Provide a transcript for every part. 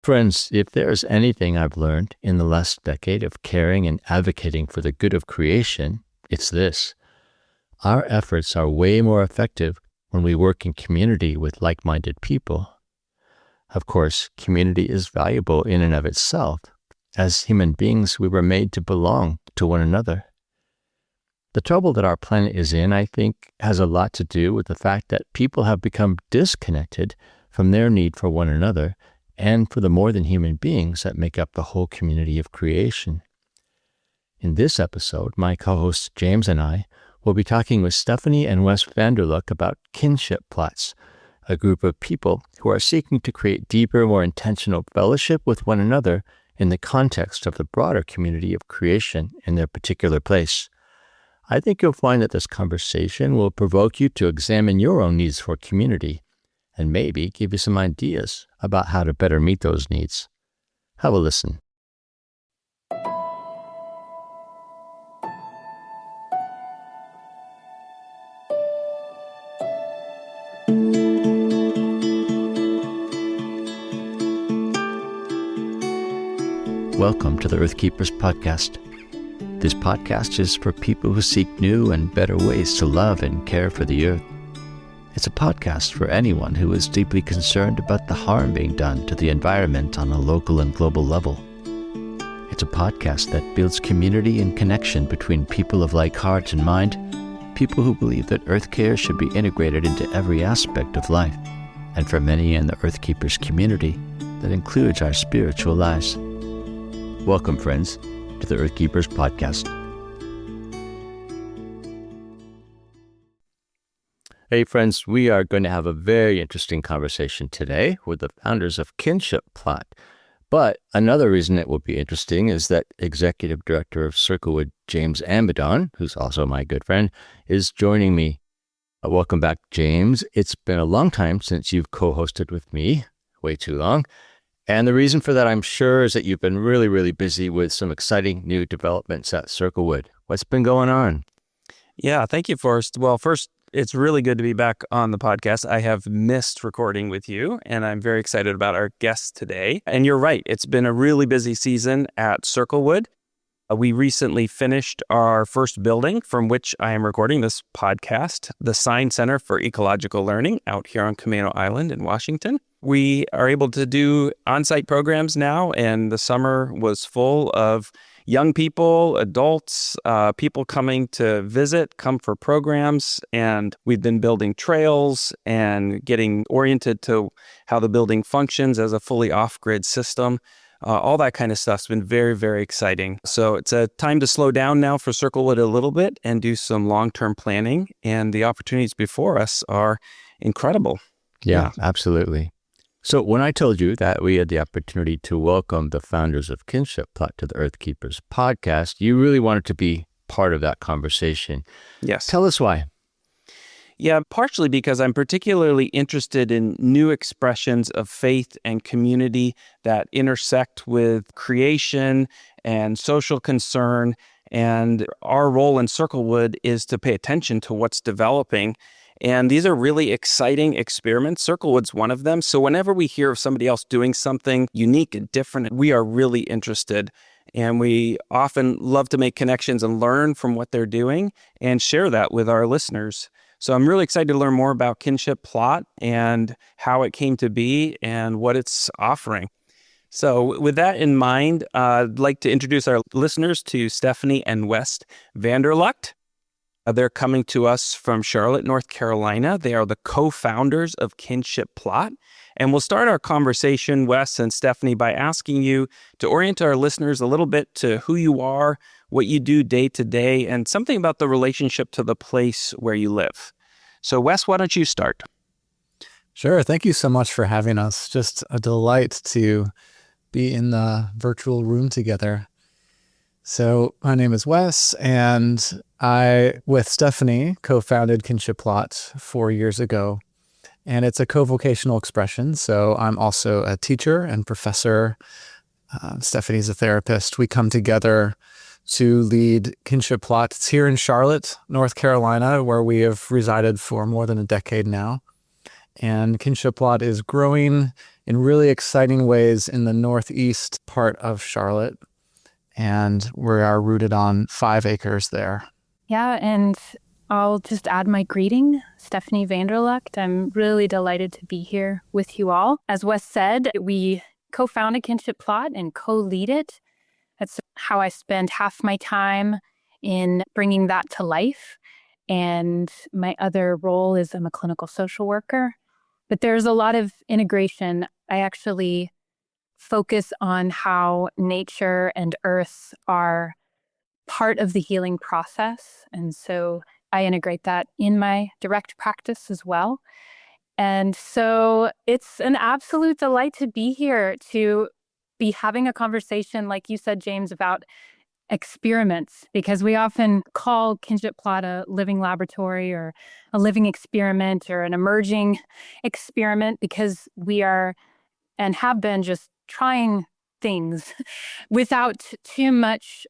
Friends, if there's anything I've learned in the last decade of caring and advocating for the good of creation, it's this. Our efforts are way more effective when we work in community with like-minded people. Of course, community is valuable in and of itself. As human beings, we were made to belong to one another. The trouble that our planet is in, I think, has a lot to do with the fact that people have become disconnected from their need for one another and for the more than human beings that make up the whole community of creation. In this episode, my co-hosts James and I will be talking with Stephanie and Wes Vander Lugt about Kinship Plots, a group of people who are seeking to create deeper, more intentional fellowship with one another in the context of the broader community of creation in their particular place. I think you'll find that this conversation will provoke you to examine your own needs for community and maybe give you some ideas about how to better meet those needs. Have a listen. Welcome to the Earth Keepers podcast. This podcast is for people who seek new and better ways to love and care for the earth. It's a podcast for anyone who is deeply concerned about the harm being done to the environment on a local and global level. It's a podcast that builds community and connection between people of like heart and mind, people who believe that earth care should be integrated into every aspect of life, and for many in the Earth Keepers community, that includes our spiritual lives. Welcome, friends, to the Earth Keepers podcast. Hey, friends, we are going to have a very interesting conversation today with the founders of Kinship Plot. But another reason it will be interesting is that Executive Director of Circlewood, James Amidon, who's also my good friend, is joining me. Welcome back, James. It's been a long time since you've co-hosted with me, way too long. And the reason for that, I'm sure, is that you've been really, really busy with some exciting new developments at Circlewood. What's been going on? Yeah, thank you, Forrest. Well, first, it's really good to be back on the podcast. I have missed recording with you, and I'm very excited about our guest today. And you're right, it's been a really busy season at Circlewood. We recently finished our first building from which I am recording this podcast, the Science Center for Ecological Learning out here on Camano Island in Washington. We are able to do on-site programs now, and the summer was full of young people, adults, people coming to visit, come for programs, and we've been building trails and getting oriented to how the building functions as a fully off-grid system. All that kind of stuff's been very, very exciting. So it's a time to slow down now for Circlewood a little bit and do some long-term planning, and the opportunities before us are incredible. Yeah, absolutely. So when I told you that we had the opportunity to welcome the founders of Kinship Plot to the Earth Keepers podcast, you really wanted to be part of that conversation. Yes. Tell us why. Yeah, partially because I'm particularly interested in new expressions of faith and community that intersect with creation and social concern. And our role in Circlewood is to pay attention to what's developing. And these are really exciting experiments. Circlewood's one of them. So whenever we hear of somebody else doing something unique and different, we are really interested. And we often love to make connections and learn from what they're doing and share that with our listeners. So I'm really excited to learn more about Kinship Plot and how it came to be and what it's offering. So with that in mind, I'd like to introduce our listeners to Stephanie and Wes Vander Lugt. They're coming to us from Charlotte, North Carolina. They are the co-founders of Kinship Plot. And we'll start our conversation, Wes and Stephanie, by asking you to orient our listeners a little bit to who you are, what you do day to day, and something about the relationship to the place where you live. So Wes, why don't you start? Sure. Thank you so much for having us. Just a delight to be in the virtual room together. So my name is Wes, and I, with Stephanie, co-founded Kinship Plot 4 years ago. And it's a co-vocational expression. So I'm also a teacher and professor. Stephanie's a therapist. We come together to lead Kinship Plot. It's here in Charlotte, North Carolina, where we have resided for more than a decade now. And Kinship Plot is growing in really exciting ways in the northeast part of Charlotte. And we are rooted on 5 acres there. Yeah, and I'll just add my greeting, Stephanie Vander Lugt. I'm really delighted to be here with you all. As Wes said, we co-founded Kinship Plot and co-lead it. That's how I spend half my time in bringing that to life. And my other role is I'm a clinical social worker. But there's a lot of integration. I actually focus on how nature and earth are part of the healing process. And so I integrate that in my direct practice as well. And so it's an absolute delight to be here, to be having a conversation, like you said, James, about experiments, because we often call Kinship Plot a living laboratory or a living experiment or an emerging experiment, because we are and have been just trying things without too much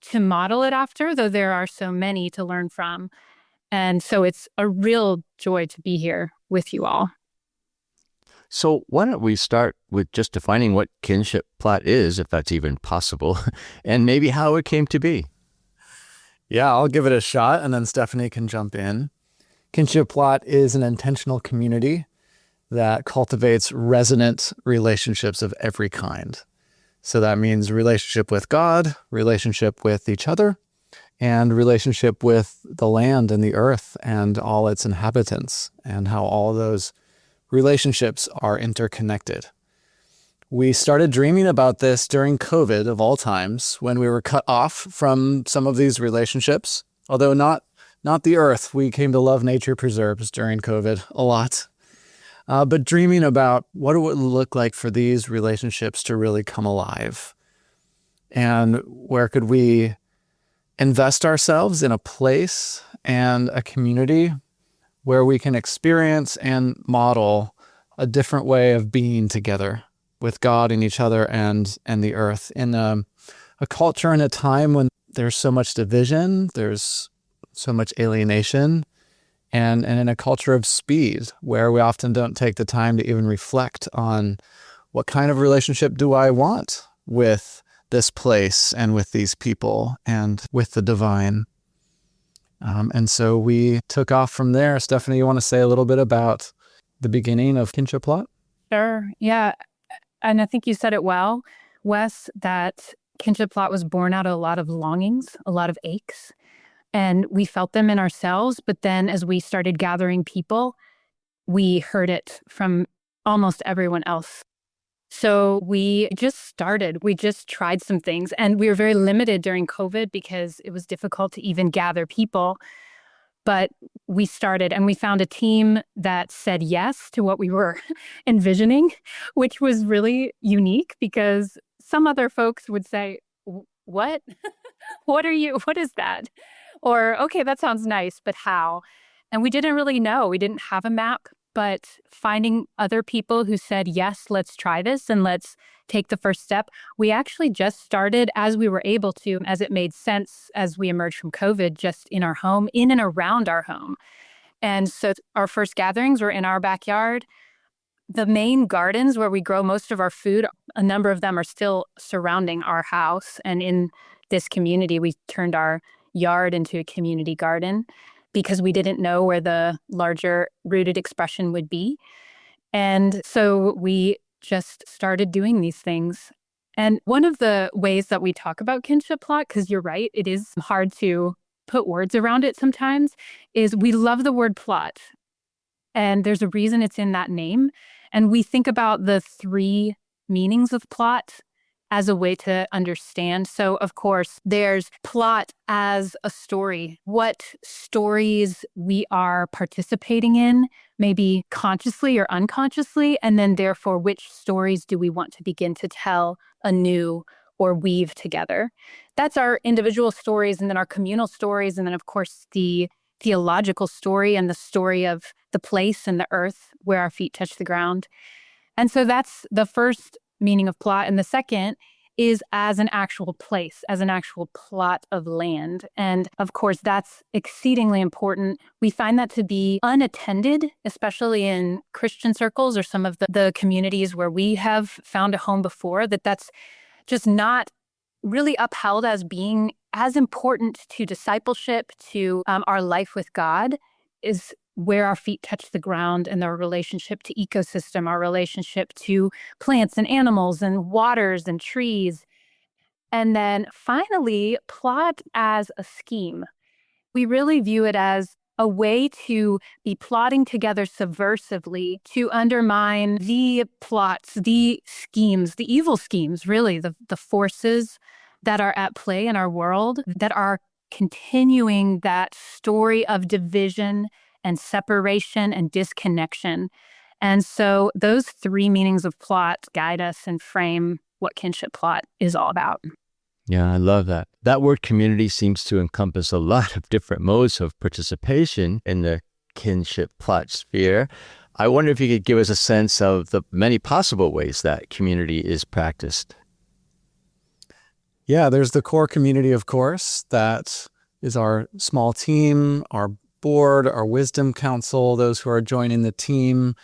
to model it after, though there are so many to learn from. And so it's a real joy to be here with you all. So why don't we start with just defining what Kinship Plot is, if that's even possible, and maybe how it came to be. Yeah, I'll give it a shot, and then Stephanie can jump in. Kinship Plot is an intentional community that cultivates resonant relationships of every kind. So that means relationship with God, relationship with each other, and relationship with the land and the earth and all its inhabitants, and how all those relationships are interconnected. We started dreaming about this during COVID, of all times, when we were cut off from some of these relationships, although not the earth. We came to love nature preserves during COVID a lot. But dreaming about what it would look like for these relationships to really come alive. And where could we invest ourselves in a place and a community where we can experience and model a different way of being together with God and each other and the earth in a culture and a time when there's so much division, there's so much alienation, and in a culture of speed where we often don't take the time to even reflect on what kind of relationship do I want with this place and with these people and with the divine. And so we took off from there. Stephanie, you want to say a little bit about the beginning of Kinship Plot? Sure. Yeah. And I think you said it well, Wes, that Kinship Plot was born out of a lot of longings, a lot of aches. And we felt them in ourselves. But then as we started gathering people, we heard it from almost everyone else. So we just tried some things, and we were very limited during COVID because it was difficult to even gather people. But we started, and we found a team that said yes to what we were envisioning, which was really unique because some other folks would say, what? What is that? Or, okay, that sounds nice, but how? And we didn't really know. We didn't have a map, but finding other people who said, yes, let's try this and let's take the first step. We actually just started as we were able to, as it made sense as we emerged from COVID, just in our home, in and around our home. And so our first gatherings were in our backyard. The main gardens where we grow most of our food, a number of them are still surrounding our house. And in this community, we turned our yard into a community garden because we didn't know where the larger rooted expression would be. And so we just started doing these things. And one of the ways that we talk about Kinship Plot, because you're right, it is hard to put words around it sometimes, is we love the word plot. And there's a reason it's in that name. And we think about the 3 meanings of plot as a way to understand. So, of course, there's plot as a story, what stories we are participating in, maybe consciously or unconsciously, and then therefore, which stories do we want to begin to tell anew or weave together. That's our individual stories, and then our communal stories, and then, of course, the theological story and the story of the place and the earth where our feet touch the ground. And so that's the first meaning of plot. And the second is as an actual place, as an actual plot of land. And of course, that's exceedingly important. We find that to be unattended, especially in Christian circles or some of the communities where we have found a home before, that's just not really upheld as being as important to discipleship, to our life with God, is where our feet touch the ground and our relationship to ecosystem, our relationship to plants and animals and waters and trees. And then finally, plot as a scheme. We really view it as a way to be plotting together subversively to undermine the plots, the schemes, the evil schemes, really, the forces that are at play in our world that are continuing that story of division and separation and disconnection. And so those three meanings of plot guide us and frame what Kinship Plot is all about. Yeah, I love that. That word community seems to encompass a lot of different modes of participation in the kinship plot sphere. I wonder if you could give us a sense of the many possible ways that community is practiced. Yeah, there's the core community, of course, that is our small team, our board, our wisdom council, those who are joining the team,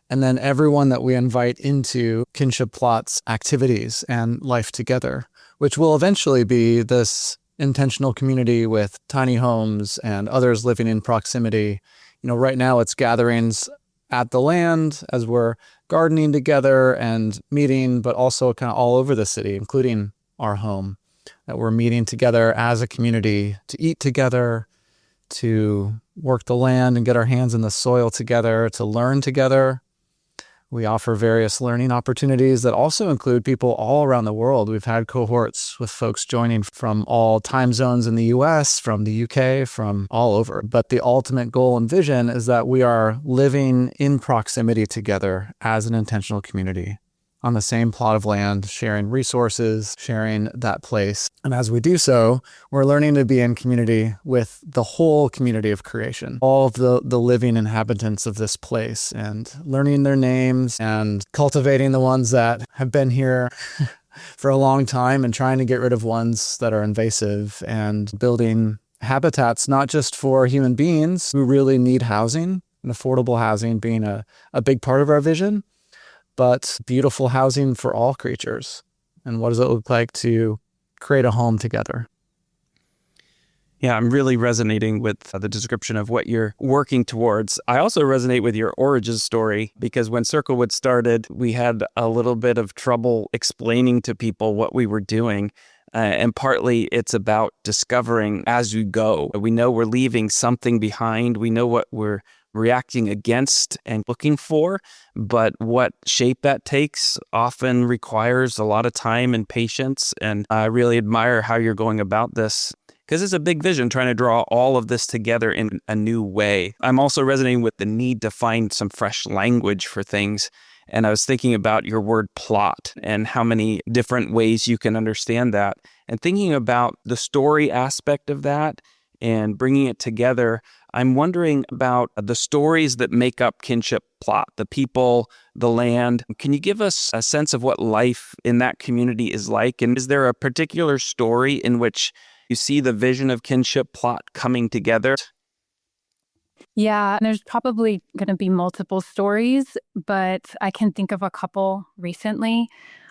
and then everyone that we invite into Kinship Plot's activities and life together, which will eventually be this intentional community with tiny homes and others living in proximity. Right now it's gatherings at the land as we're gardening together and meeting, but also kind of all over the city, including our home, that we're meeting together as a community to eat together, to work the land and get our hands in the soil together, to learn together. We offer various learning opportunities that also include people all around the world. We've had cohorts with folks joining from all time zones in the US, from the UK, from all over. But the ultimate goal and vision is that we are living in proximity together as an intentional community on the same plot of land, sharing resources, sharing that place. And as we do so, we're learning to be in community with the whole community of creation, all of the living inhabitants of this place, and learning their names and cultivating the ones that have been here for a long time and trying to get rid of ones that are invasive, and building habitats not just for human beings who really need housing, and affordable housing being a big part of our vision, but beautiful housing for all creatures. And what does it look like to create a home together? Yeah, I'm really resonating with the description of what you're working towards. I also resonate with your origin story, because when Circlewood started, we had a little bit of trouble explaining to people what we were doing. And partly it's about discovering as you go. We know we're leaving something behind. We know what we're reacting against and looking for, but what shape that takes often requires a lot of time and patience. And I really admire how you're going about this, because it's a big vision, trying to draw all of this together in a new way. I'm also resonating with the need to find some fresh language for things. And I was thinking about your word plot and how many different ways you can understand that, and thinking about the story aspect of that and bringing it together. I'm wondering about the stories that make up Kinship Plot, the people, the land. Can you give us a sense of what life in that community is like? And is there a particular story in which you see the vision of Kinship Plot coming together? Yeah, there's probably going to be multiple stories, but I can think of a couple recently.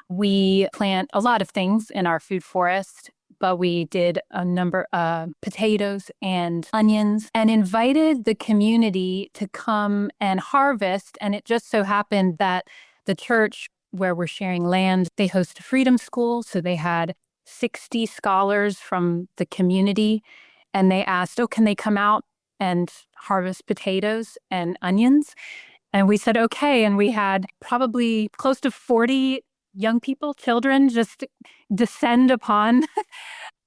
We plant a lot of things in our food forest, but we did a number of potatoes and onions and invited the community to come and harvest. And it just so happened that the church where we're sharing land, they host a freedom school. So they had 60 scholars from the community, and they asked, can they come out and harvest potatoes and onions? And we said, okay. And we had probably close to 40 young people, children, just descend upon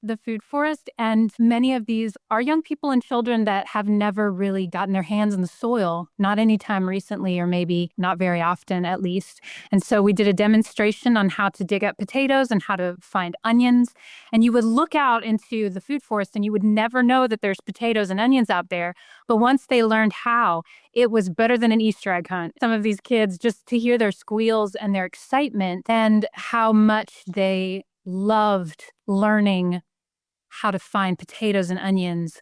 the food forest. And many of these are young people and children that have never really gotten their hands in the soil, not anytime recently, or maybe not very often at least. And so we did a demonstration on how to dig up potatoes and how to find onions. And you would look out into the food forest and you would never know that there's potatoes and onions out there. But once they learned how, it was better than an Easter egg hunt. Some of these kids, just to hear their squeals and their excitement and how much they loved learning how to find potatoes and onions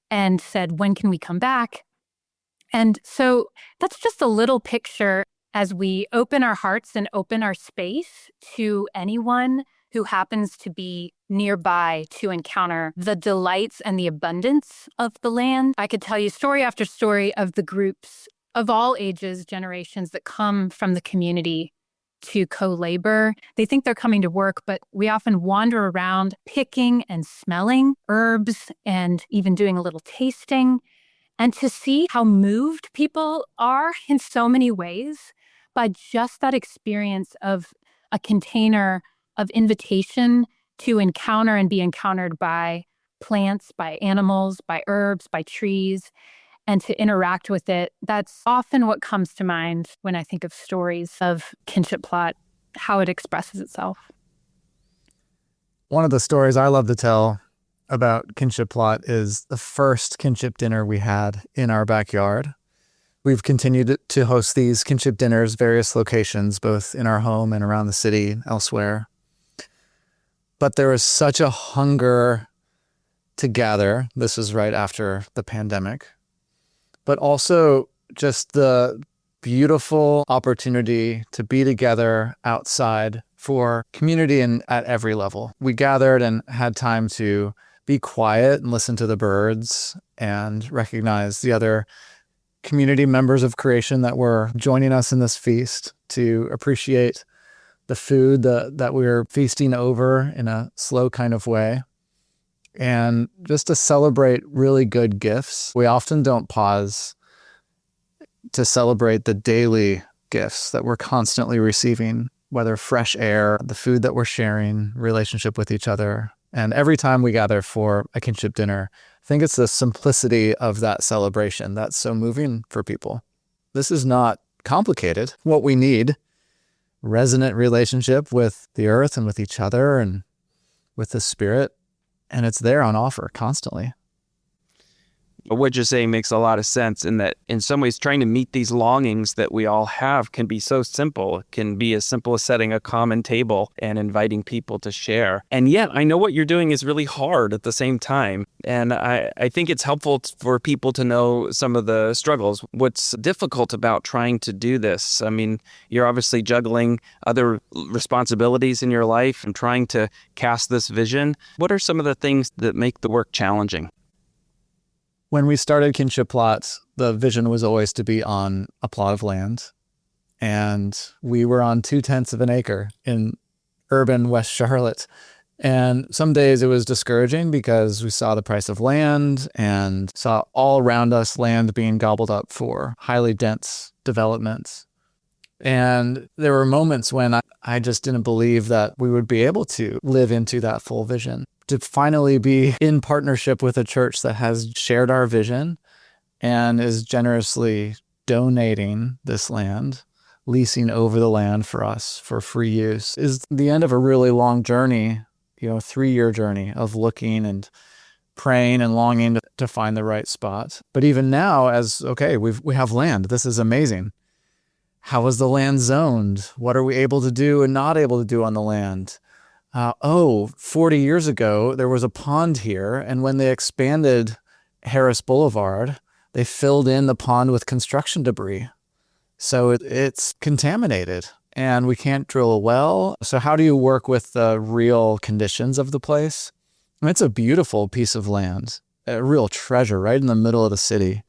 and said, when can we come back? And so that's just a little picture as we open our hearts and open our space to anyone who happens to be nearby to encounter the delights and the abundance of the land. I could tell you story after story of the groups of all ages, generations that come from the community to co-labor. They think they're coming to work, but we often wander around picking and smelling herbs and even doing a little tasting. And to see how moved people are in so many ways by just that experience of a container of invitation to encounter and be encountered by plants, by animals, by herbs, by trees, and to interact with it. That's often what comes to mind when I think of stories of Kinship Plot, how it expresses itself. One of the stories I love to tell about Kinship Plot is the first kinship dinner we had in our backyard. We've continued to host these kinship dinners, various locations, both in our home and around the city, elsewhere. But there was such a hunger to gather. This is right after the pandemic. But also just the beautiful opportunity to be together outside for community and at every level. We gathered and had time to be quiet and listen to the birds and recognize the other community members of creation that were joining us in this feast, to appreciate the food that we were feasting over in a slow kind of way, and just to celebrate really good gifts. We often don't pause to celebrate the daily gifts that we're constantly receiving, whether fresh air, the food that we're sharing, relationship with each other. And every time we gather for a kinship dinner, I think it's the simplicity of that celebration that's so moving for people. This is not complicated. What we need, resonant relationship with the earth and with each other and with the spirit, and it's there on offer constantly. What you're saying makes a lot of sense, in that in some ways trying to meet these longings that we all have can be so simple. It can be as simple as setting a common table and inviting people to share. And yet I know what you're doing is really hard at the same time. And I think it's helpful for people to know some of the struggles. What's difficult about trying to do this? I mean, you're obviously juggling other responsibilities in your life and trying to cast this vision. What are some of the things that make the work challenging? When we started Kinship Plot, the vision was always to be on a plot of land. And we were on 2/10 of an acre in urban West Charlotte. And some days it was discouraging because we saw the price of land and saw all around us land being gobbled up for highly dense developments. And there were moments when I just didn't believe that we would be able to live into that full vision. To finally be in partnership with a church that has shared our vision and is generously donating this land, leasing over the land for us for free use, is the end of a really long journey, a 3-year journey of looking and praying and longing to find the right spot. But even now, we have land. This is amazing. How is the land zoned? What are we able to do and not able to do on the land? 40 years ago, there was a pond here, and when they expanded Harris Boulevard, they filled in the pond with construction debris. So it's contaminated, and we can't drill a well. So how do you work with the real conditions of the place? And it's a beautiful piece of land, a real treasure right in the middle of the city,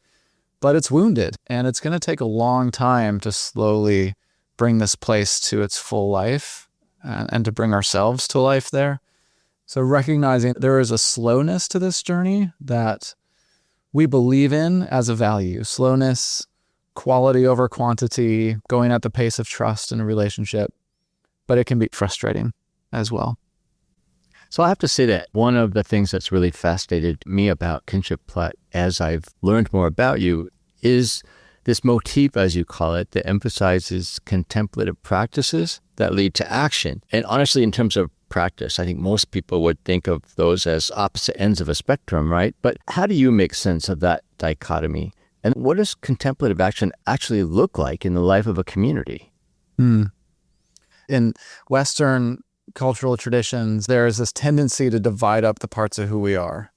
but it's wounded, and it's going to take a long time to slowly bring this place to its full life. And to bring ourselves to life there. So recognizing there is a slowness to this journey that we believe in as a value. Slowness, quality over quantity, going at the pace of trust in a relationship. But it can be frustrating as well. So I have to say that one of the things that's really fascinated me about Kinship Plot as I've learned more about you is this motif, as you call it, that emphasizes contemplative practices that lead to action. And honestly, in terms of practice, I think most people would think of those as opposite ends of a spectrum, right? But how do you make sense of that dichotomy? And what does contemplative action actually look like in the life of a community? In Western cultural traditions, there is this tendency to divide up the parts of who we are.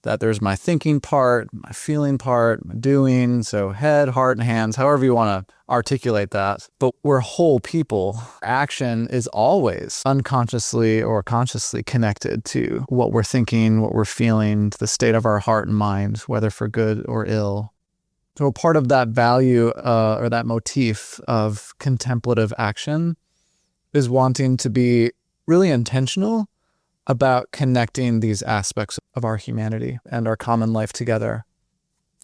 That there's my thinking part, my feeling part, my doing, so head, heart, and hands, however you want to articulate that. But we're whole people. Action is always unconsciously or consciously connected to what we're thinking, what we're feeling, the state of our heart and mind, whether for good or ill. So part of that value or that motif of contemplative action is wanting to be really intentional about connecting these aspects of our humanity and our common life together.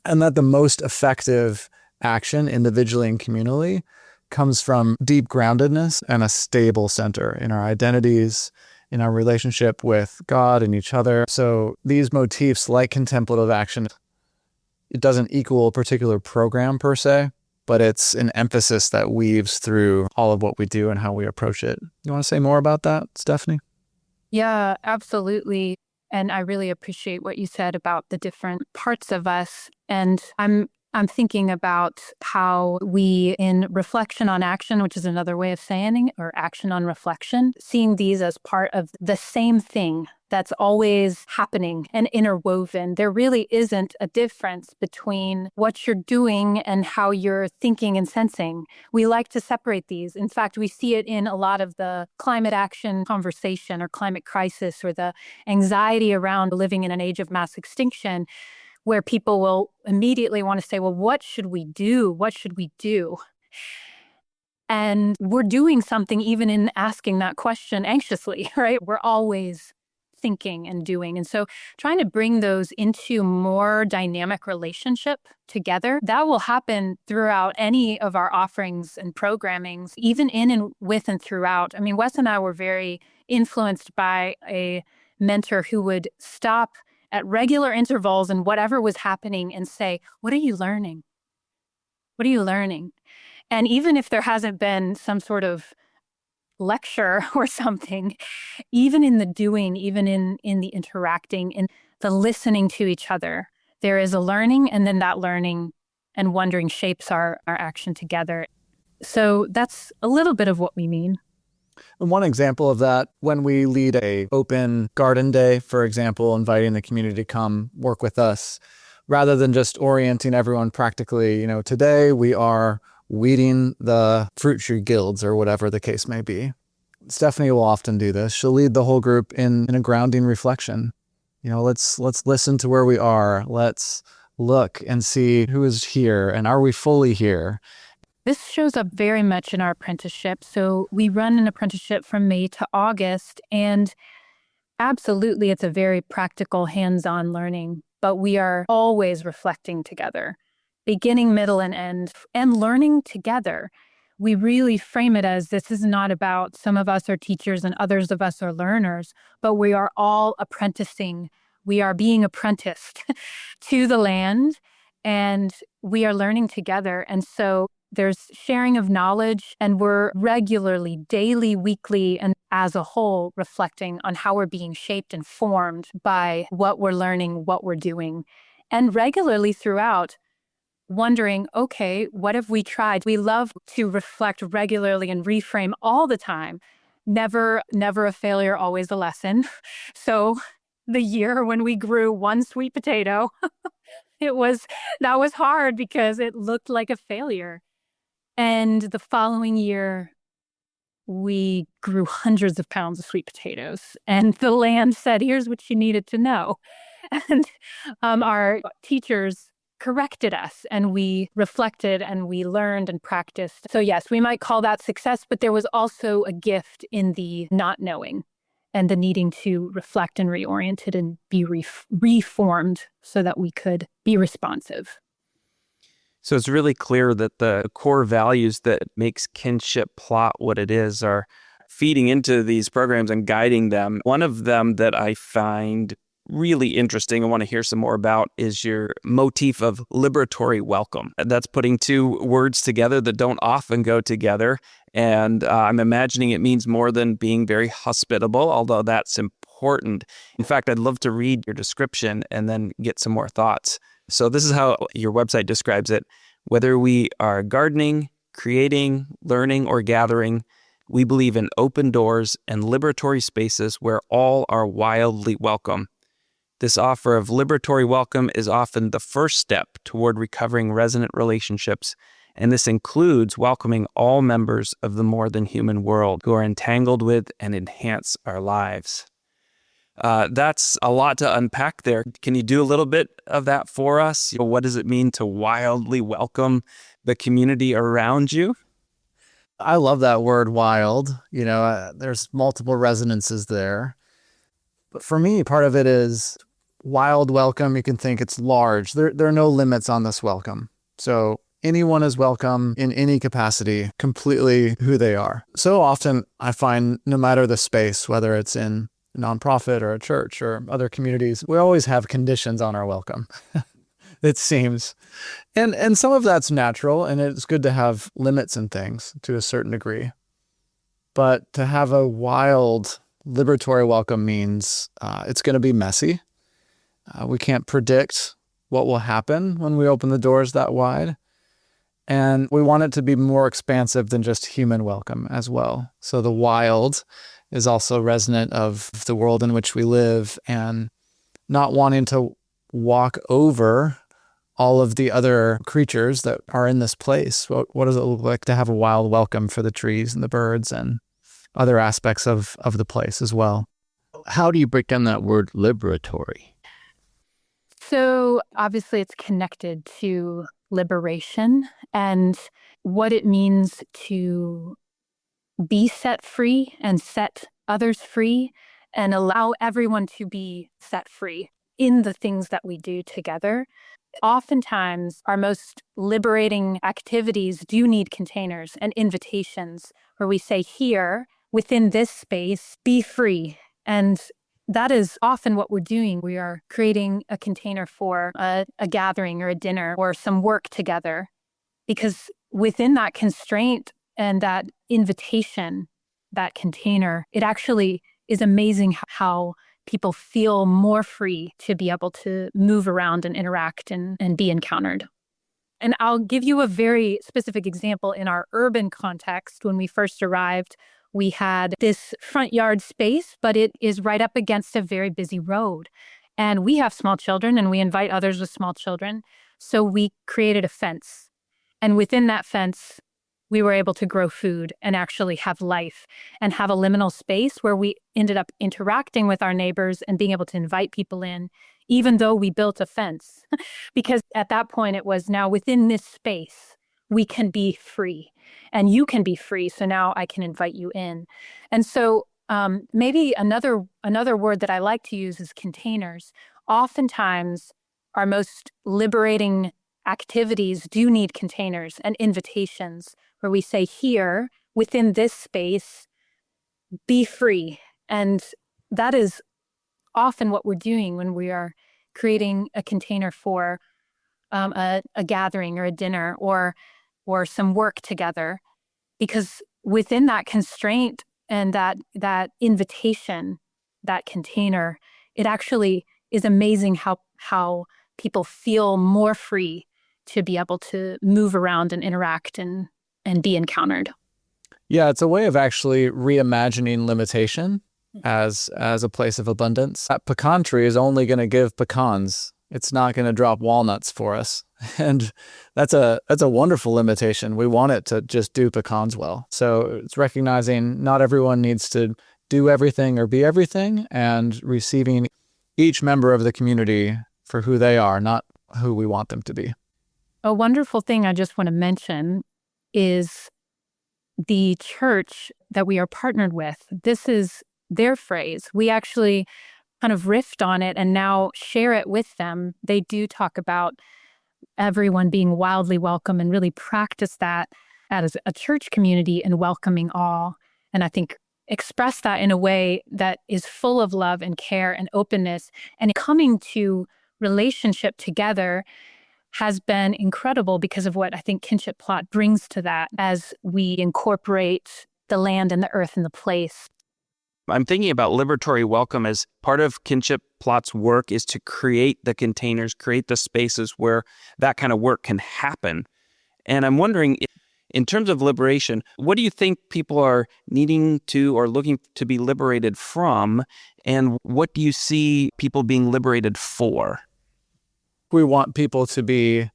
And that the most effective action individually and communally comes from deep groundedness and a stable center in our identities, in our relationship with God and each other. So these motifs, like contemplative action, it doesn't equal a particular program per se, but it's an emphasis that weaves through all of what we do and how we approach it. You want to say more about that, Stephanie? Yeah, absolutely. And I really appreciate what you said about the different parts of us. And I'm thinking about how we, in reflection on action, which is another way of saying it, or action on reflection, seeing these as part of the same thing that's always happening and interwoven. There really isn't a difference between what you're doing and how you're thinking and sensing. We like to separate these. In fact, we see it in a lot of the climate action conversation or climate crisis or the anxiety around living in an age of mass extinction, where people will immediately want to say, well, what should we do? What should we do? And we're doing something even in asking that question anxiously, right? We're always thinking and doing. And so trying to bring those into more dynamic relationship together, that will happen throughout any of our offerings and programmings, even in and with and throughout. I mean, Wes and I were very influenced by a mentor who would stop at regular intervals and whatever was happening and say, what are you learning? What are you learning? And even if there hasn't been some sort of lecture or something, even in the doing, even in the interacting, in the listening to each other, there is a learning, and then that learning and wondering shapes our action together. So that's a little bit of what we mean. And one example of that, when we lead a open garden day, for example, inviting the community to come work with us, rather than just orienting everyone practically, today we are weeding the fruit tree guilds or whatever the case may be. Stephanie will often do this. She'll lead the whole group in a grounding reflection. Let's listen to where we are. Let's look and see who is here and are we fully here? This shows up very much in our apprenticeship. So we run an apprenticeship from May to August, and absolutely it's a very practical, hands-on learning, but we are always reflecting together, beginning, middle, and end, and learning together. We really frame it as this is not about some of us are teachers and others of us are learners, but we are all apprenticing. We are being apprenticed to the land, and we are learning together. And so there's sharing of knowledge, and we're regularly, daily, weekly, and as a whole, reflecting on how we're being shaped and formed by what we're learning, what we're doing, and regularly throughout, wondering, okay, what have we tried? We love to reflect regularly and reframe all the time. Never a failure, always a lesson. So the year when we grew one sweet potato, that was hard because it looked like a failure. And the following year, we grew hundreds of pounds of sweet potatoes. And the land said, here's what you needed to know. And our teachers corrected us, and we reflected and we learned and practiced. So yes, we might call that success, but there was also a gift in the not knowing and the needing to reflect and reorient it and be reformed so that we could be responsive. So it's really clear that the core values that makes Kinship Plot what it is are feeding into these programs and guiding them. One of them that I find really interesting, I want to hear some more about, is your motif of liberatory welcome. That's putting two words together that don't often go together. And I'm imagining it means more than being very hospitable, although that's important. In fact, I'd love to read your description and then get some more thoughts. So this is how your website describes it. Whether we are gardening, creating, learning, or gathering, We believe in open doors and liberatory spaces where all are wildly welcome. This offer of liberatory welcome is often the first step toward recovering resonant relationships, and this includes welcoming all members of the more than human world who are entangled with and enhance our lives. That's a lot to unpack there. Can you do a little bit of that for us? What does it mean to wildly welcome the community around you? I love that word wild. There's multiple resonances there. But for me, part of it is wild welcome. You can think it's large. There are no limits on this welcome. So anyone is welcome in any capacity, completely who they are. So often I find no matter the space, whether it's in a nonprofit or a church or other communities, we always have conditions on our welcome. It seems. And some of that's natural, and it's good to have limits and things to a certain degree. But to have a wild liberatory welcome means it's going to be messy. We can't predict what will happen when we open the doors that wide. And we want it to be more expansive than just human welcome as well. So the wild is also resonant of the world in which we live and not wanting to walk over all of the other creatures that are in this place. What does it look like to have a wild welcome for the trees and the birds and other aspects of the place as well? How do you break down that word liberatory? So obviously it's connected to liberation and what it means to be set free and set others free and allow everyone to be set free in the things that we do together. Oftentimes, our most liberating activities do need containers and invitations where we say, here, within this space, be free. And that is often what we're doing. We are creating a container for a gathering or a dinner or some work together. Because within that constraint and that invitation, that container, it actually is amazing how people feel more free to be able to move around and interact and be encountered. And I'll give you a very specific example. In our urban context, when we first arrived, we had this front yard space, but it is right up against a very busy road. And we have small children and we invite others with small children. So we created a fence. And within that fence, we were able to grow food and actually have life and have a liminal space where we ended up interacting with our neighbors and being able to invite people in, even though we built a fence. Because at that point, it was now within this space, we can be free and you can be free. So now I can invite you in. And so maybe another word that I like to use is containers. Oftentimes, our most liberating activities do need containers and invitations where we say, here, within this space, be free. And that is often what we're doing when we are creating a container for a gathering or a dinner or some work together. Because within that constraint and that invitation, that container, it actually is amazing how people feel more free to be able to move around and interact and be encountered. Yeah, it's a way of actually reimagining limitation as a place of abundance. That pecan tree is only going to give pecans. It's not going to drop walnuts for us. And that's a wonderful limitation. We want it to just do pecans well. So it's recognizing not everyone needs to do everything or be everything, and receiving each member of the community for who they are, not who we want them to be. A wonderful thing I just want to mention is the church that we are partnered with. This is their phrase. We actually kind of riffed on it and now share it with them. They do talk about everyone being wildly welcome and really practice that as a church community and welcoming all. And I think express that in a way that is full of love and care and openness, and coming to relationship together has been incredible because of what I think Kinship Plot brings to that as we incorporate the land and the earth and the place. I'm thinking about liberatory welcome as part of Kinship Plot's work is to create the containers, create the spaces where that kind of work can happen. And I'm wondering, In terms of liberation, what do you think people are needing to or looking to be liberated from? And what do you see people being liberated for? We want people to be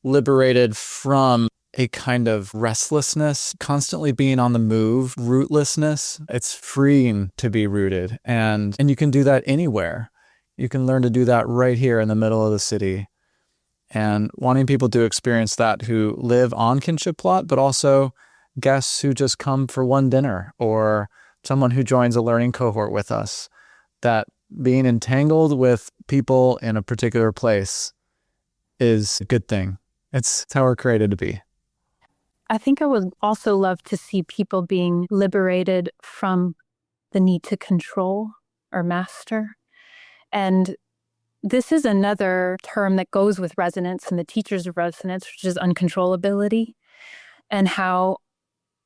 liberated from a kind of restlessness, constantly being on the move, rootlessness. It's freeing to be rooted. And you can do that anywhere. You can learn to do that right here in the middle of the city. And wanting people to experience that who live on Kinship Plot, but also guests who just come for one dinner or someone who joins a learning cohort with us, that being entangled with people in a particular place is a good thing. It's how we're created to be. I think I would also love to see people being liberated from the need to control or master. And this is another term that goes with resonance and the teachers of resonance, which is uncontrollability, and how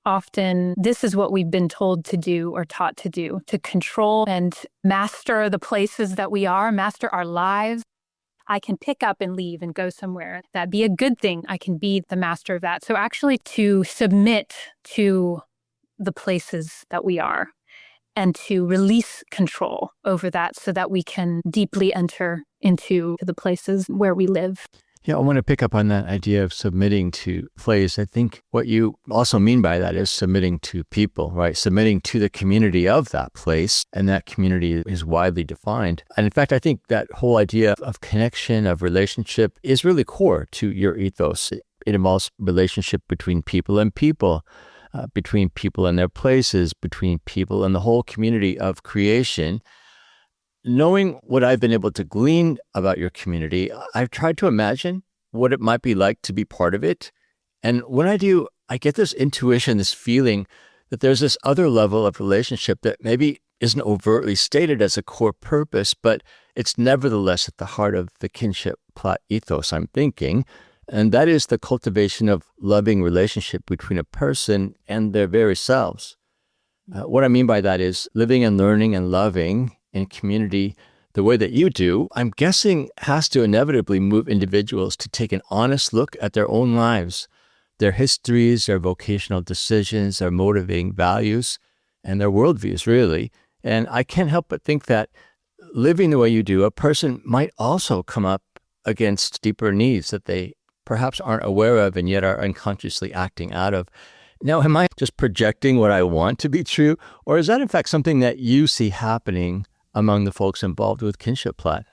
often this is what we've been told to do or taught to do, to control and master the places that we are, master our lives. I can pick up and leave and go somewhere. That'd be a good thing. I can be the master of that. So actually to submit to the places that we are and to release control over that so that we can deeply enter into the places where we live. Yeah, I want to pick up on that idea of submitting to place. I think what you also mean by that is submitting to people, right? Submitting to the community of that place. And that community is widely defined. And in fact, I think that whole idea of connection, of relationship is really core to your ethos. It involves relationship between people and people, between people and their places, between people and the whole community of creation. Knowing what I've been able to glean about your community, I've tried to imagine what it might be like to be part of it. And when I do, I get this intuition, this feeling that there's this other level of relationship that maybe isn't overtly stated as a core purpose, but it's nevertheless at the heart of the Kinship Plot ethos, I'm thinking. And that is the cultivation of loving relationship between a person and their very selves. What I mean by that is living and learning and loving in community the way that you do, I'm guessing has to inevitably move individuals to take an honest look at their own lives, their histories, their vocational decisions, their motivating values, and their worldviews, really. And I can't help but think that living the way you do, a person might also come up against deeper needs that they perhaps aren't aware of and yet are unconsciously acting out of. Now, am I just projecting what I want to be true, or is that in fact something that you see happening among the folks involved with Kinship Plot?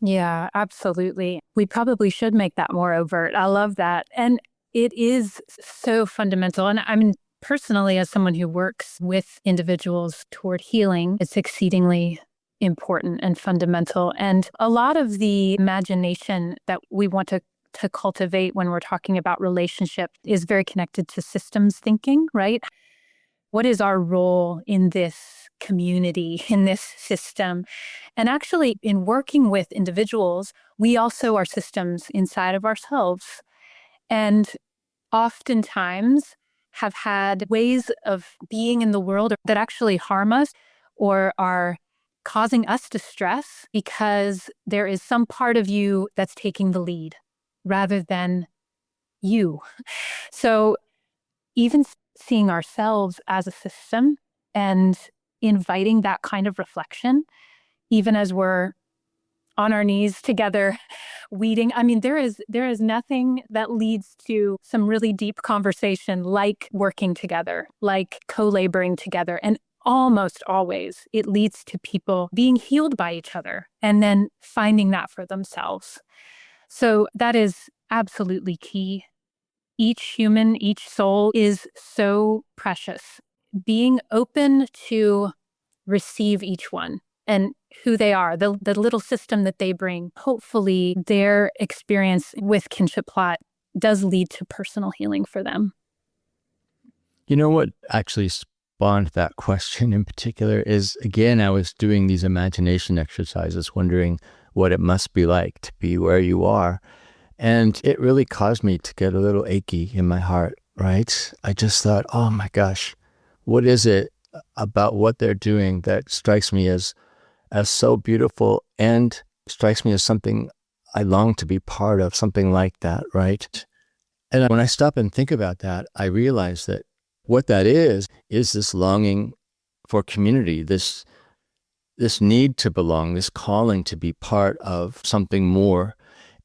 Yeah, absolutely. We probably should make that more overt. I love that. And it is so fundamental. And I mean, personally, as someone who works with individuals toward healing, it's exceedingly important and fundamental. And a lot of the imagination that we want to cultivate when we're talking about relationship is very connected to systems thinking, right? What is our role in this community, in this system? And actually, in working with individuals, we also are systems inside of ourselves. And oftentimes have had ways of being in the world that actually harm us or are causing us distress because there is some part of you that's taking the lead rather than you. So even seeing ourselves as a system and inviting that kind of reflection, even as we're on our knees together, weeding. I mean, there is nothing that leads to some really deep conversation like working together, like co-laboring together. And almost always it leads to people being healed by each other and then finding that for themselves. So that is absolutely key. Each human, each soul is so precious. Being open to receive each one and who they are, the little system that they bring. Hopefully their experience with Kinship Plot does lead to personal healing for them. You know what actually spawned that question in particular is, again, I was doing these imagination exercises, wondering what it must be like to be where you are. And it really caused me to get a little achy in my heart, right? I just thought, oh my gosh, what is it about what they're doing that strikes me as so beautiful and strikes me as something I long to be part of, something like that, right? And when I stop and think about that, I realize that what that is this longing for community, this need to belong, this calling to be part of something more.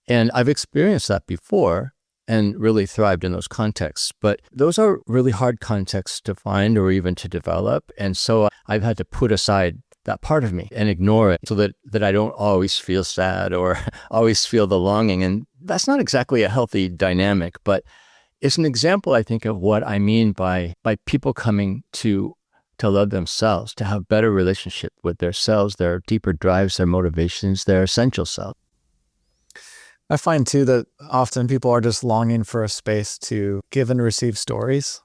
And I've experienced that before and really thrived in those contexts. But those are really hard contexts to find or even to develop. And so I've had to put aside that part of me and ignore it so that I don't always feel sad or always feel the longing. And that's not exactly a healthy dynamic, but it's an example, I think, of what I mean by people coming to love themselves, to have better relationship with their selves, their deeper drives, their motivations, their essential self. I find too that often people are just longing for a space to give and receive stories.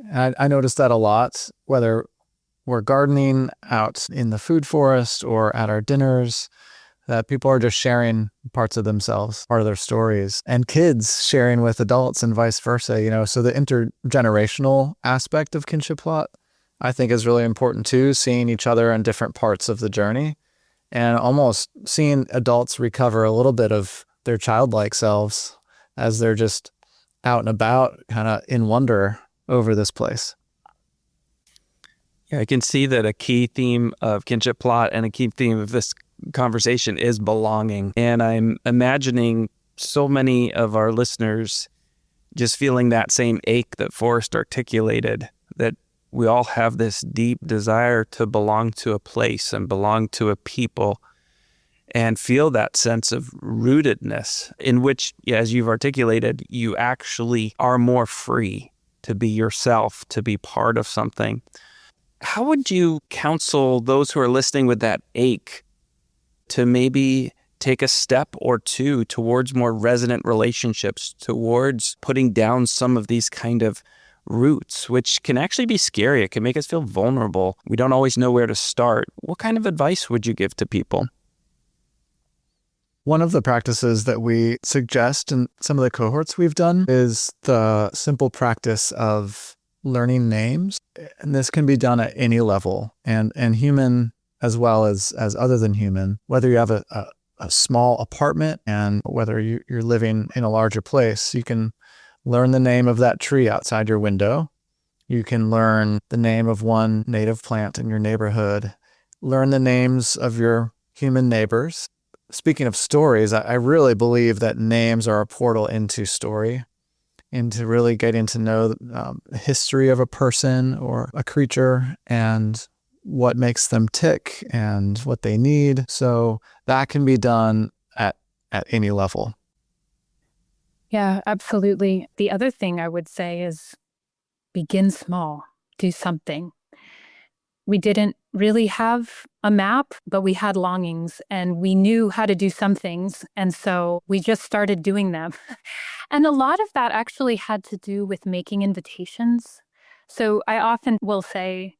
And I notice that a lot, whether we're gardening out in the food forest or at our dinners, that people are just sharing parts of themselves, part of their stories, and kids sharing with adults and vice versa, so the intergenerational aspect of Kinship Plot, I think, is really important too, seeing each other in different parts of the journey and almost seeing adults recover a little bit of their childlike selves as they're just out and about, kind of in wonder over this place. Yeah, I can see that a key theme of Kinship Plot and a key theme of this conversation is belonging. And I'm imagining so many of our listeners just feeling that same ache that Forrest articulated, that we all have this deep desire to belong to a place and belong to a people and feel that sense of rootedness in which, as you've articulated, you actually are more free to be yourself, to be part of something. How would you counsel those who are listening with that ache to maybe take a step or two towards more resonant relationships, towards putting down some of these kind of roots, which can actually be scary? It can make us feel vulnerable. We don't always know where to start. What kind of advice would you give to people? One of the practices that we suggest in some of the cohorts we've done is the simple practice of learning names. And this can be done at any level, and human as well as other than human, whether you have a small apartment and whether you're living in a larger place. You can learn the name of that tree outside your window. You can learn the name of one native plant in your neighborhood. Learn the names of your human neighbors. Speaking of stories, I really believe that names are a portal into story, into really getting to know the history of a person or a creature and what makes them tick and what they need. So that can be done at any level. Yeah, absolutely. The other thing I would say is begin small, do something. We didn't really have a map, but we had longings and we knew how to do some things. And so we just started doing them. And a lot of that actually had to do with making invitations. So I often will say,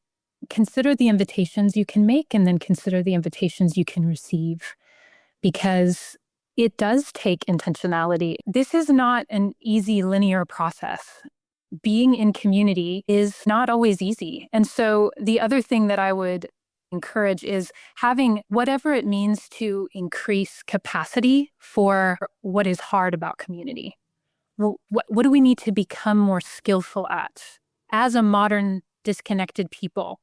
consider the invitations you can make and then consider the invitations you can receive, because it does take intentionality. This is not an easy linear process. Being in community is not always easy. And so the other thing that I would encourage is having whatever it means to increase capacity for what is hard about community. Well, what do we need to become more skillful at as a modern disconnected people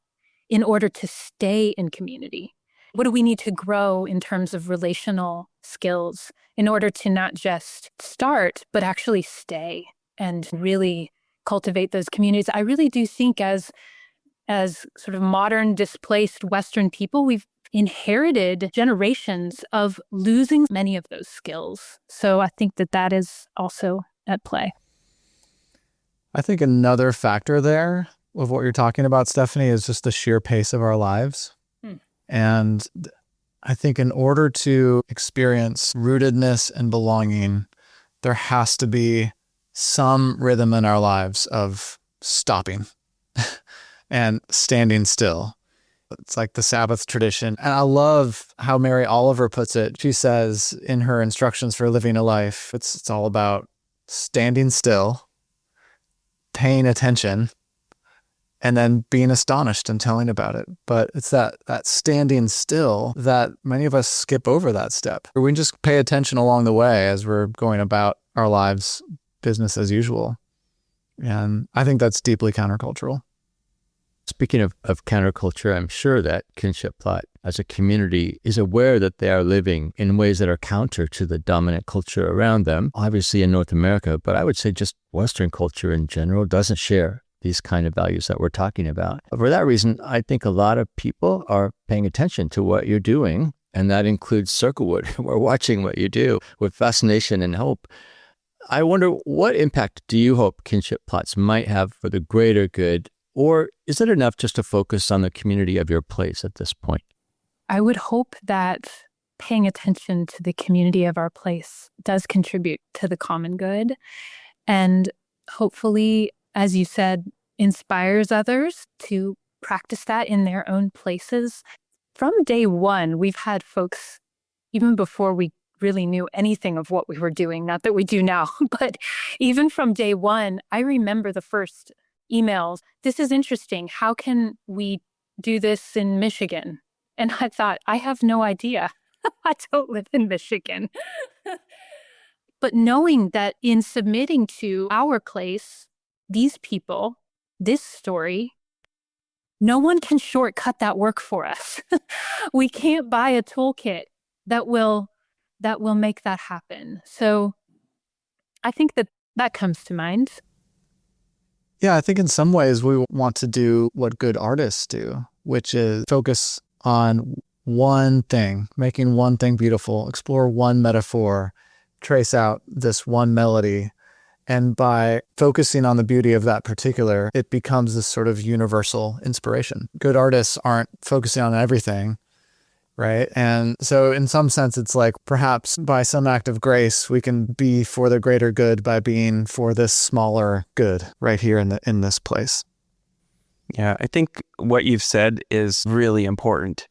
in order to stay in community? What do we need to grow in terms of relational skills in order to not just start, but actually stay and really cultivate those communities? I really do think as sort of modern displaced Western people, we've inherited generations of losing many of those skills. So I think that is also at play. I think another factor there of what you're talking about, Stephanie, is just the sheer pace of our lives. And I think in order to experience rootedness and belonging, there has to be some rhythm in our lives of stopping and standing still. It's like the Sabbath tradition. And I love how Mary Oliver puts it. She says in her instructions for living a life, it's all about standing still, paying attention, and then being astonished and telling about it. But it's that standing still that many of us skip over that step. We just pay attention along the way as we're going about our lives business as usual. And I think that's deeply countercultural. Speaking of counterculture, I'm sure that Kinship Plot as a community is aware that they are living in ways that are counter to the dominant culture around them, obviously in North America, but I would say just Western culture in general doesn't share these kind of values that we're talking about. For that reason, I think a lot of people are paying attention to what you're doing, and that includes Circlewood. We're watching what you do with fascination and hope. I wonder, what impact do you hope Kinship Plots might have for the greater good? Or is it enough just to focus on the community of your place at this point? I would hope that paying attention to the community of our place does contribute to the common good. And hopefully, as you said, inspires others to practice that in their own places. From day one, we've had folks, even before we really knew anything of what we were doing, not that we do now, but even from day one, I remember the first emails. This is interesting. How can we do this in Michigan? And I thought, I have no idea. I don't live in Michigan. But knowing that in submitting to our place, these people, this story, no one can shortcut that work for us. We can't buy a toolkit that will make that happen. So I think that comes to mind. Yeah, I think in some ways we want to do what good artists do, which is focus on one thing, making one thing beautiful, explore one metaphor, trace out this one melody. And by focusing on the beauty of that particular, it becomes this sort of universal inspiration. Good artists aren't focusing on everything, right? And so in some sense, it's like perhaps by some act of grace, we can be for the greater good by being for this smaller good right here in this place. Yeah, I think what you've said is really important.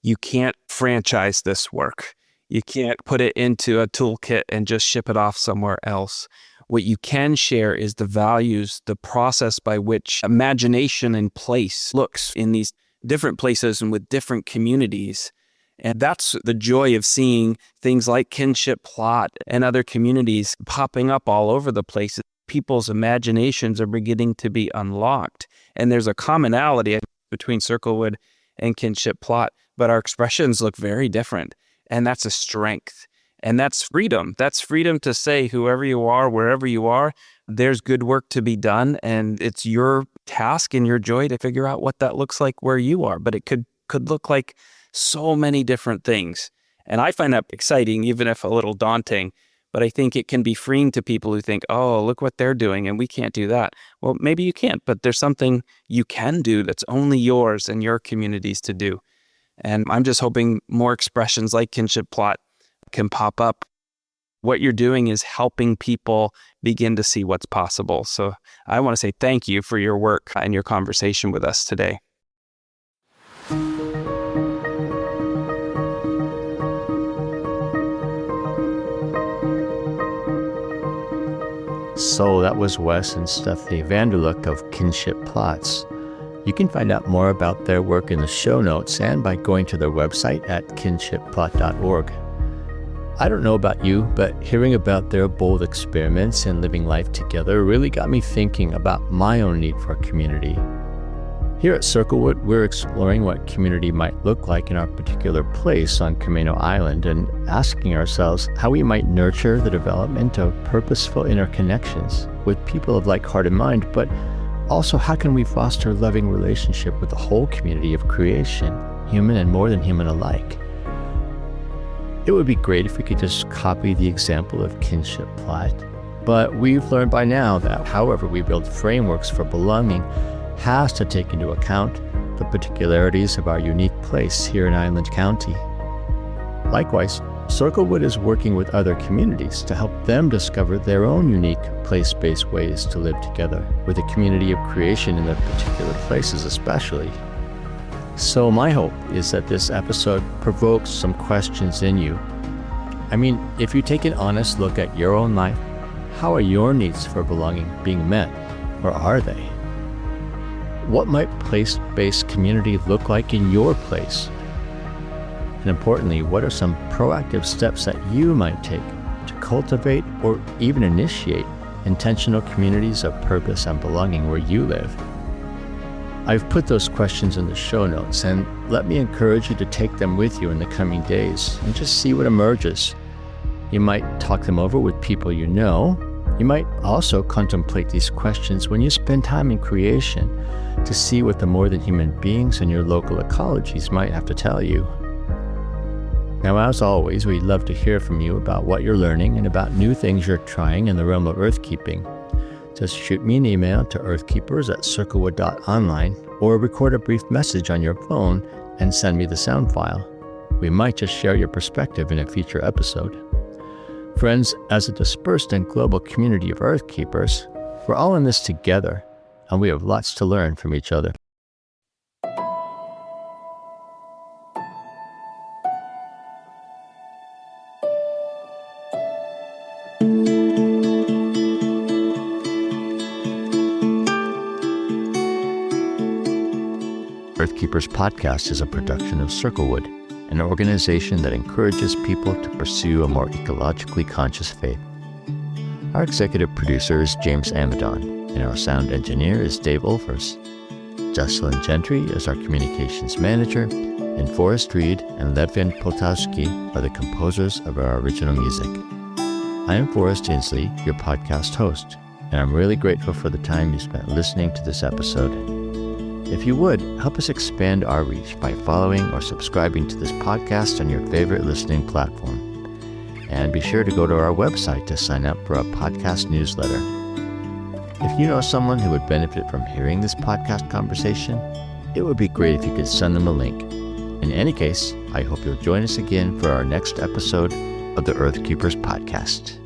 You can't franchise this work. You can't put it into a toolkit and just ship it off somewhere else. What you can share is the values, the process by which imagination and place looks in these different places and with different communities. And that's the joy of seeing things like Kinship Plot and other communities popping up all over the place. People's imaginations are beginning to be unlocked. And there's a commonality between Circlewood and Kinship Plot, but our expressions look very different. And that's a strength. And that's freedom. That's freedom to say, whoever you are, wherever you are, there's good work to be done. And it's your task and your joy to figure out what that looks like where you are. But it could look like so many different things. And I find that exciting, even if a little daunting. But I think it can be freeing to people who think, oh, look what they're doing and we can't do that. Well, maybe you can't, but there's something you can do that's only yours and your communities to do. And I'm just hoping more expressions like Kinship Plot can pop up. What you're doing is helping people begin to see what's possible. So I want to say thank you for your work and your conversation with us today. So that was Wes and Stephanie Vander Lugt of Kinship Plots. You can find out more about their work in the show notes and by going to their website at kinshipplot.org. I don't know about you, but hearing about their bold experiments and living life together really got me thinking about my own need for community. Here at Circlewood, we're exploring what community might look like in our particular place on Camino Island and asking ourselves how we might nurture the development of purposeful interconnections with people of like-hearted mind, but also how can we foster a loving relationship with the whole community of creation, human and more than human alike. It would be great if we could just copy the example of Kinship Plot, but we've learned by now that however we build frameworks for belonging has to take into account the particularities of our unique place here in Island County. Likewise, Circlewood is working with other communities to help them discover their own unique place-based ways to live together with a community of creation in their particular places especially. So my hope is that this episode provokes some questions in you. I mean, if you take an honest look at your own life, how are your needs for belonging being met, or are they? What might place-based community look like in your place? And importantly, what are some proactive steps that you might take to cultivate or even initiate intentional communities of purpose and belonging where you live? I've put those questions in the show notes, and let me encourage you to take them with you in the coming days and just see what emerges. You might talk them over with people you know. You might also contemplate these questions when you spend time in creation to see what the more than human beings in your local ecologies might have to tell you. Now, as always, we'd love to hear from you about what you're learning and about new things you're trying in the realm of earthkeeping. Just shoot me an email to earthkeepers@circlewood.online or record a brief message on your phone and send me the sound file. We might just share your perspective in a future episode. Friends, as a dispersed and global community of earthkeepers, we're all in this together, and we have lots to learn from each other. Earthkeepers Podcast is a production of Circlewood, an organization that encourages people to pursue a more ecologically conscious faith. Our executive producer is James Amadon, and our sound engineer is Dave Olfers. Jocelyn Gentry is our communications manager, and Forrest Reed and Levin Poltavsky are the composers of our original music. I am Forrest Inslee, your podcast host, and I'm really grateful for the time you spent listening to this episode. If you would, help us expand our reach by following or subscribing to this podcast on your favorite listening platform. And be sure to go to our website to sign up for a podcast newsletter. If you know someone who would benefit from hearing this podcast conversation, it would be great if you could send them a link. In any case, I hope you'll join us again for our next episode of the Earthkeepers Podcast.